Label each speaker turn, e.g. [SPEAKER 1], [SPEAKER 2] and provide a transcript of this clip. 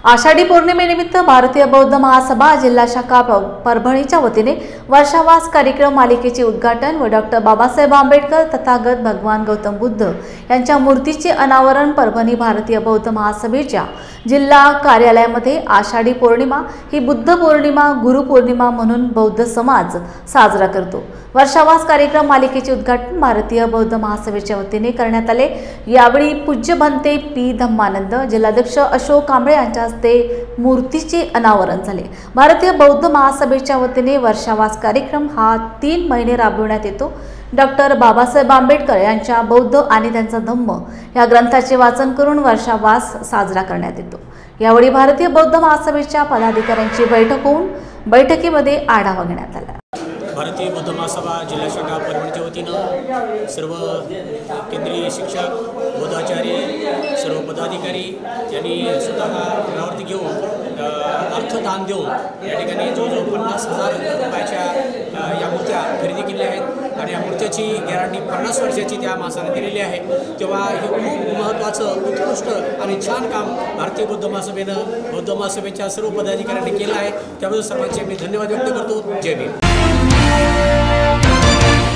[SPEAKER 1] आषाढी पौर्णिमेनिमित्त भारतीय बौद्ध महासभा जिल्हा शाखा परभणीच्या वतीने वर्षावास कार्यक्रम मालिकेचे उद्घाटन व डॉक्टर बाबासाहेब आंबेडकर तथागत भगवान गौतम बुद्ध यांच्या मूर्तीचे अनावरण परभणी भारतीय बौद्ध महासभेच्या जिल्हा कार्यालयामध्ये आषाढी पौर्णिमा ही बुद्ध पौर्णिमा गुरु पौर्णिमा म्हणून बौद्ध समाज साजरा करतो। वर्षावास कार्यक्रम मालिकेचे उद्घाटन भारतीय बौद्ध महासभेच्या वतीने करण्यात आले। यावेळी पूज्य भंते पी धम्मानंद जिल्हाध्यक्ष अशोक कांबळे यांच्या हस्ते मूर्तीचे अनावरण झाले। भारतीय बौद्ध महासभेच्या वतीने वर्षावास कार्यक्रम हा 3 महिने राबविण्यात येतो। डॉक्टर बाबासाहेब आंबेडकर यांच्या बौद्ध आणि त्यांचा धम्म या ग्रंथाचे वाचन करून वर्षावास साजरा करण्यात येतो। यावेळी भारतीय बौद्ध महासभेच्या पदाधिकाऱ्यांची बैठक होऊन बैठकीमध्ये आढावा घेण्यात आला।
[SPEAKER 2] भारतीय बौद्ध महासभा जिल्हा शाखा परभणीच्या वतीनं सर्व केंद्रीय शिक्षक बौद्धाचार्य सर्व पदाधिकारी यांनी स्वतः घरावरती घेऊन अर्थदान देऊन या ठिकाणी जवळजवळ 50,000 रुपयाच्या या मूर्त्या खरेदी केल्या आहेत आणि या मूर्त्याची गॅरंटी 50 वर्षाची त्या माणसाने दिलेली आहे। तेव्हा हे खूप महत्त्वाचं उत्कृष्ट आणि छान काम भारतीय बौद्ध महासभेनं बौद्ध महासभेच्या सर्व पदाधिकाऱ्यांनी केलं आहे। त्याबद्दल सर्वांचे मी धन्यवाद व्यक्त करतो। जय भीम।